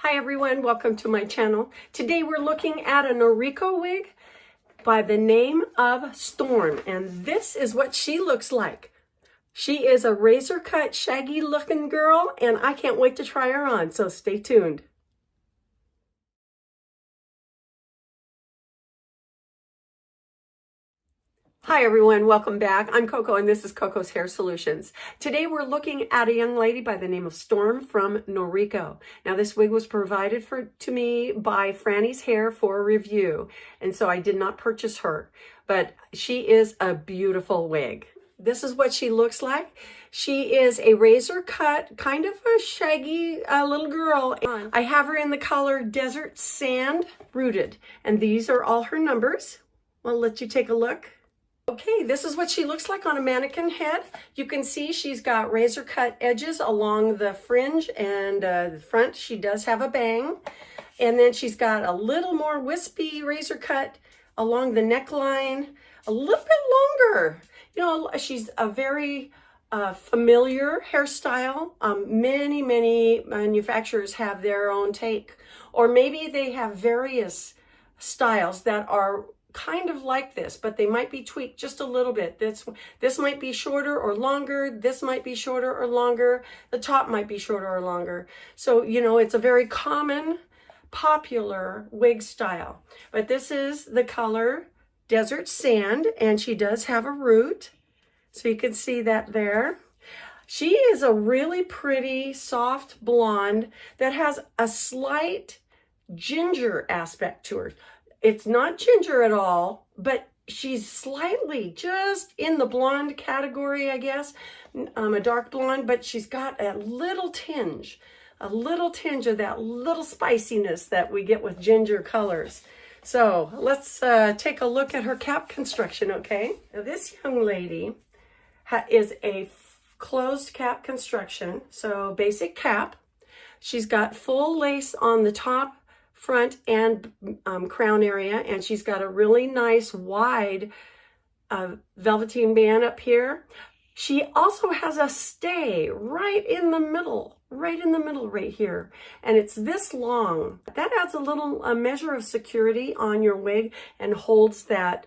Hi everyone, welcome to my channel. Today we're looking at a NORIKO wig by the name of Storm, and this is what she looks like. She is a razor cut, shaggy looking girl, and I can't wait to try her on, so stay tuned. Hi everyone, welcome back. I'm Coco and this is Coco's Hair Solutions. Today we're looking at a young lady by the name of Storm from NORIKO. Now this wig was provided to me by Frannie's Hair for a review, and so I did not purchase her, but she is a beautiful wig. This is what she looks like. She is a razor cut, kind of a shaggy little girl. I have her in the color Desert Sand Rooted, and these are all her numbers. I'll let you take a look. Okay, this is what she looks like on a mannequin head. You can see she's got razor cut edges along the fringe and the front. She does have a bang. And then she's got a little more wispy razor cut along the neckline, a little bit longer. You know, she's a very familiar hairstyle. Many manufacturers have their own take. Or maybe they have various styles that are kind of like this, but they might be tweaked just a little bit. This might be shorter or longer. This might be shorter or longer. The top might be shorter or longer. So, you know, it's a very common, popular wig style. But this is the color Desert Sand, and she does have a root. So you can see that there. She is a really pretty, soft blonde that has a slight ginger aspect to her. It's not ginger at all, but she's slightly just in the blonde category, I guess. A dark blonde, but she's got a little tinge of that little spiciness that we get with ginger colors. So let's take a look at her cap construction, okay? Now this young lady is a closed cap construction, so basic cap. She's got full lace on the top, front, and crown area, and she's got a really nice wide velveteen band up here. She also has a stay right in the middle right here, and it's this long. That adds a measure of security on your wig and holds that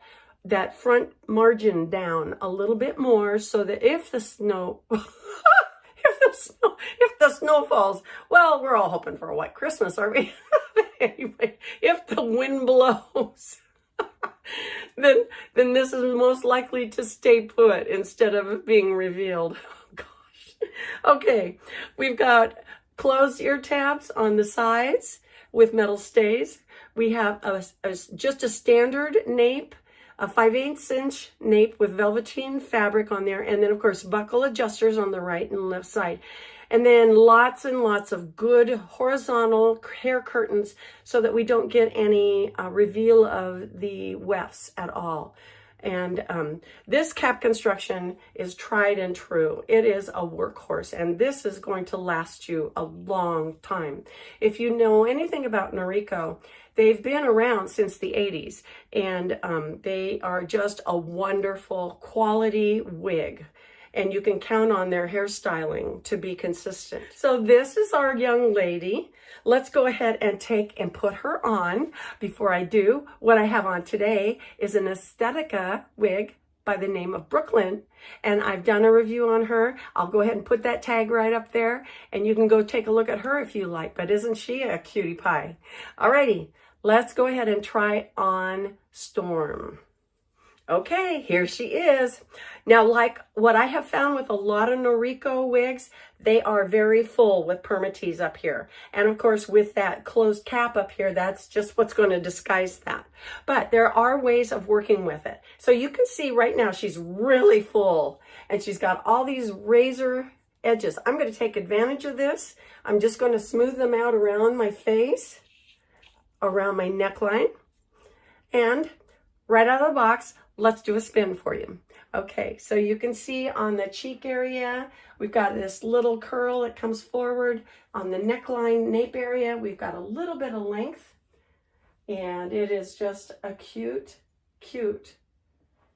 front margin down a little bit more, so that if the snow if the snow falls, well, we're all hoping for a white Christmas, aren't we? Anyway, if the wind blows, then this is most likely to stay put instead of being revealed. Oh, gosh. Okay, we've got closed ear tabs on the sides with metal stays. We have just a standard nape, a 5/8 inch nape with velveteen fabric on there, and then of course buckle adjusters on the right and left side. And then lots and lots of good horizontal hair curtains so that we don't get any reveal of the wefts at all. And this cap construction is tried and true. It is a workhorse, and this is going to last you a long time. If you know anything about NORIKO, they've been around since the 80s, and they are just a wonderful quality wig. And you can count on their hairstyling to be consistent. So this is our young lady. Let's go ahead and take and put her on. Before I do, what I have on today is an Aesthetica wig by the name of Brooklyn, and I've done a review on her. I'll go ahead and put that tag right up there, and you can go take a look at her if you like, but isn't she a cutie pie? Alrighty, let's go ahead and try on Storm. Okay, here she is. Now, like what I have found with a lot of NORIKO wigs, they are very full with permatease up here. And of course, with that closed cap up here, that's just what's going to disguise that. But there are ways of working with it. So you can see right now, she's really full, and she's got all these razor edges. I'm going to take advantage of this. I'm just going to smooth them out around my face, around my neckline, and right out of the box, let's do a spin for you. Okay, so you can see on the cheek area, we've got this little curl that comes forward. On the neckline, nape area, we've got a little bit of length. And it is just a cute, cute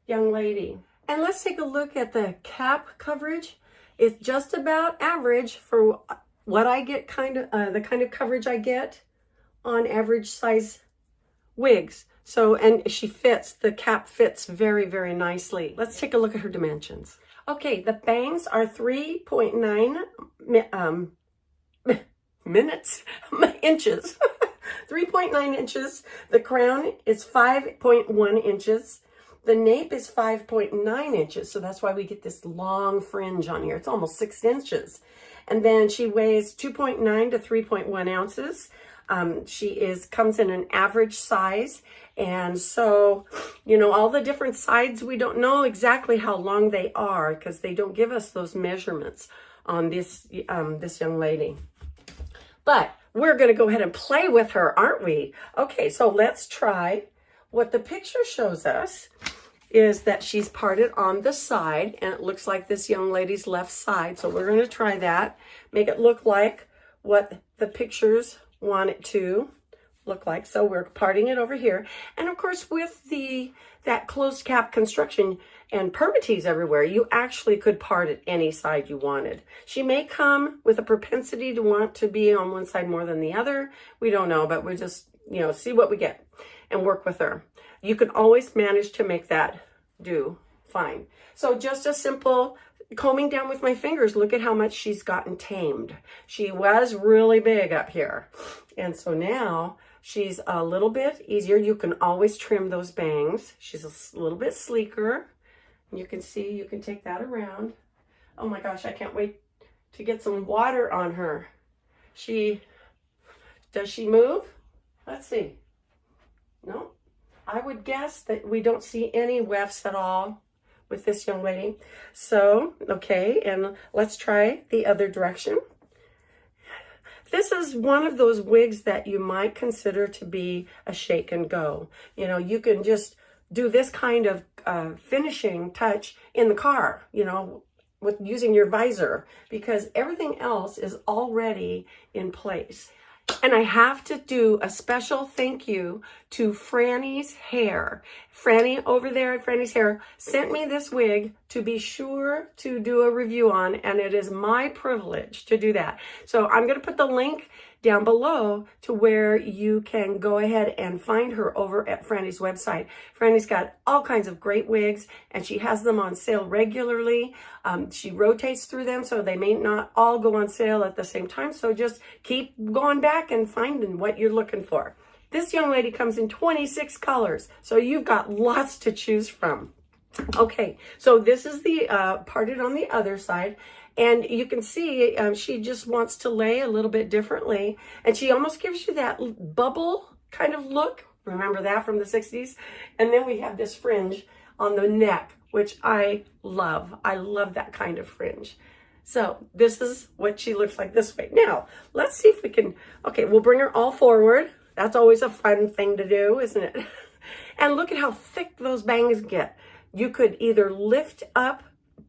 young lady. And let's take a look at the cap coverage. It's just about average for what I get the kind of coverage I get on average size wigs. So, and she fits, the cap fits very, very nicely. Let's take a look at her dimensions. Okay, the bangs are 3.9 inches. 3.9 inches. The crown is 5.1 inches. The nape is 5.9 inches. So that's why we get this long fringe on here. It's almost 6 inches. And then she weighs 2.9 to 3.1 ounces. She comes in an average size. And so, you know, all the different sides, we don't know exactly how long they are because they don't give us those measurements on this young lady. But we're going to go ahead and play with her, aren't we? Okay, so let's try. What the picture shows us is that she's parted on the side, and it looks like this young lady's left side. So we're going to try that, make it look like what the pictures want it to look like. So we're parting it over here. And of course, with that closed cap construction and permatees everywhere, you actually could part it any side you wanted. She may come with a propensity to want to be on one side more than the other. We don't know, but we just, you know, see what we get and work with her. You can always manage to make that do fine. So just a simple combing down with my fingers. Look at how much she's gotten tamed. She was really big up here. And so now she's a little bit easier. You can always trim those bangs. She's a little bit sleeker. You can see, you can take that around. Oh my gosh, I can't wait to get some water on her. Does she move? Let's see. No, I would guess that we don't see any wefts at all with this young lady. So, okay, and let's try the other direction. This is one of those wigs that you might consider to be a shake and go. You know, you can just do this kind of finishing touch in the car, you know, with using your visor, because everything else is already in place. And I have to do a special thank you to Frannie's Hair. Frannie over there at Frannie's Hair sent me this wig to be sure to do a review on, and it is my privilege to do that. So I'm going to put the link down below to where you can go ahead and find her over at Frannie's website. Frannie's got all kinds of great wigs, and she has them on sale regularly. She rotates through them, so they may not all go on sale at the same time. So just keep going back and finding what you're looking for. This young lady comes in 26 colors, so you've got lots to choose from. Okay, so this is the parted on the other side. And you can see she just wants to lay a little bit differently. And she almost gives you that bubble kind of look. Remember that from the 60s? And then we have this fringe on the neck, which I love. I love that kind of fringe. So this is what she looks like this way. Now, let's see if we can, okay, we'll bring her all forward. That's always a fun thing to do, isn't it? And look at how thick those bangs get. You could either lift up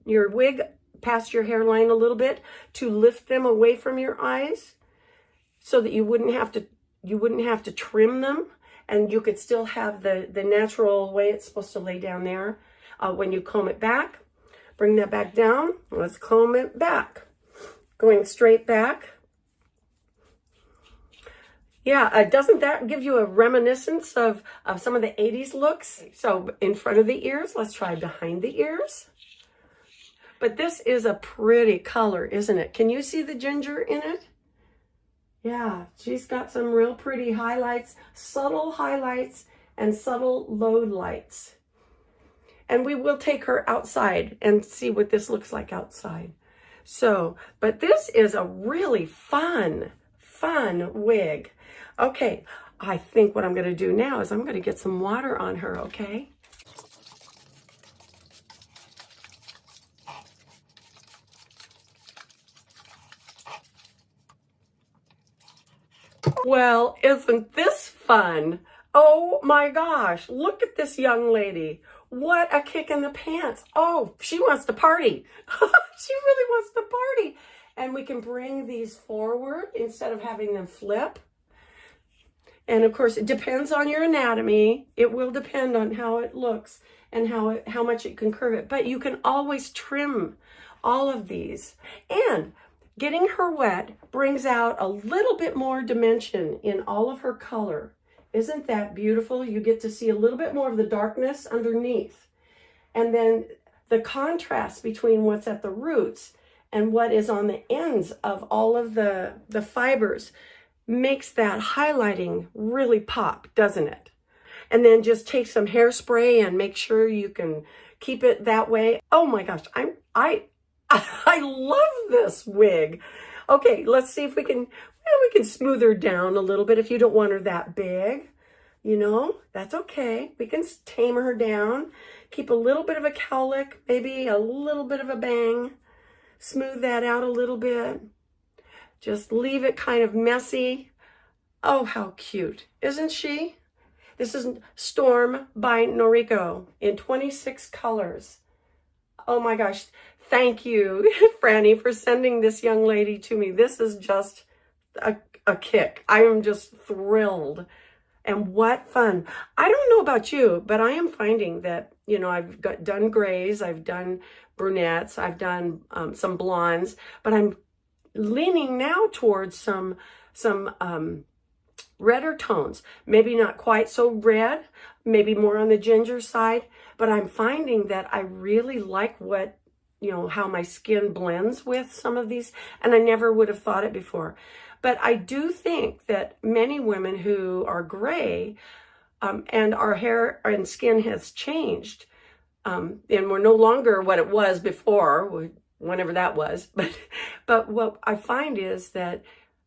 your wig past your hairline a little bit to lift them away from your eyes so that you wouldn't have to trim them, and you could still have the natural way it's supposed to lay down there. When you comb it back, bring that back down. Let's comb it back. Going straight back. Yeah, doesn't that give you a reminiscence of some of the 80s looks? So in front of the ears, let's try behind the ears. But this is a pretty color, isn't it? Can you see the ginger in it? Yeah, she's got some real pretty highlights, subtle highlights, and subtle low lights. And we will take her outside and see what this looks like outside. So, but this is a really fun wig. Okay, I think what I'm going to do now is I'm going to get some water on her, okay? Well, isn't this fun? Oh my gosh, look at this young lady. What a kick in the pants. Oh, she wants to party. She really wants to party. And we can bring these forward instead of having them flip. And of course, it depends on your anatomy. It will depend on how it looks and how much it can curve it. But you can always trim all of these. And Getting her wet brings out a little bit more dimension in all of her color. Isn't that beautiful? You get to see a little bit more of the darkness underneath. And then the contrast between what's at the roots and what is on the ends of all of the fibers makes that highlighting really pop, doesn't it? And then just take some hairspray and make sure you can keep it that way. Oh my gosh, I love this wig. Okay, let's see if we can smooth her down a little bit if you don't want her that big. You know, that's okay. We can tame her down. Keep a little bit of a cowlick, maybe a little bit of a bang. Smooth that out a little bit. Just leave it kind of messy. Oh, how cute. Isn't she? This is Storm by NORIKO in 26 colors. Oh my gosh. Thank you, Frannie, for sending this young lady to me. This is just a kick. I am just thrilled. And what fun. I don't know about you, but I am finding that, you know, I've done grays, I've done brunettes, I've done some blondes, but I'm leaning now towards some redder tones. Maybe not quite so red, maybe more on the ginger side, but I'm finding that I really like what, you know, how my skin blends with some of these, and I never would have thought it before. But I do think that many women who are gray and our hair and skin has changed, and we're no longer what it was before, whenever that was. But what I find is that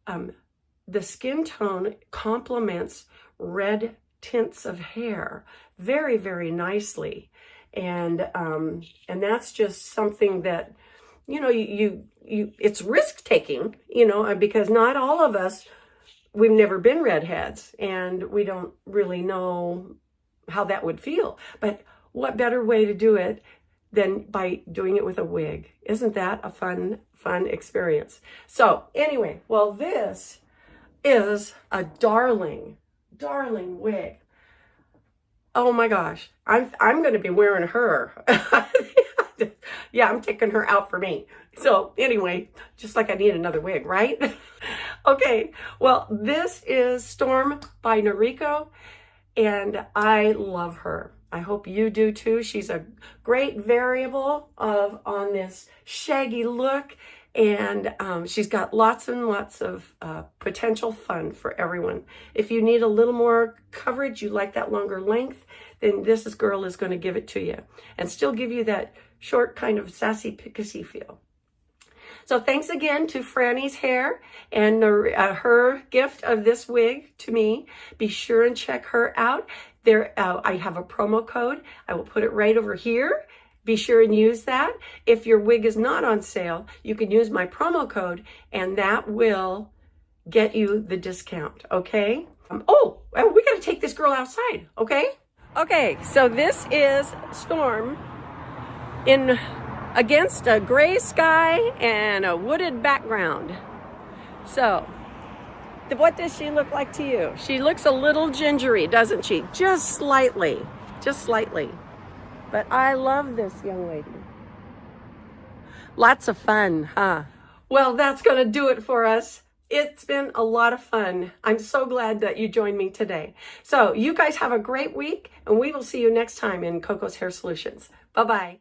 the skin tone complements red tints of hair very, very nicely. And that's just something that, you know, it's risk taking, you know, because not all of us, we've never been redheads and we don't really know how that would feel. But what better way to do it than by doing it with a wig? Isn't that a fun experience? So anyway, well, this is a darling wig. Oh my gosh, I'm going to be wearing her. Yeah, I'm taking her out for me. So anyway, just like I need another wig, right? Okay, well, this is Storm by NORIKO, and I love her. I hope you do too. She's a great variable on this shaggy look, and she's got lots and lots of potential fun for everyone. If you need a little more coverage, you like that longer length, then this girl is going to give it to you and still give you that short kind of sassy pixie feel. So thanks again to Frannie's Hair and her gift of this wig to me. Be sure and check her out. There, I have a promo code. I will put it right over here. Be sure and use that. If your wig is not on sale, you can use my promo code and that will get you the discount, okay? We got to take this girl outside, okay? Okay, so this is Storm against a gray sky and a wooded background. So, what does she look like to you? She looks a little gingery, doesn't she? Just slightly. But I love this young lady. Lots of fun, huh? Well, that's going to do it for us. It's been a lot of fun. I'm so glad that you joined me today. So you guys have a great week, and we will see you next time in Coco's Hair Solutions. Bye-bye.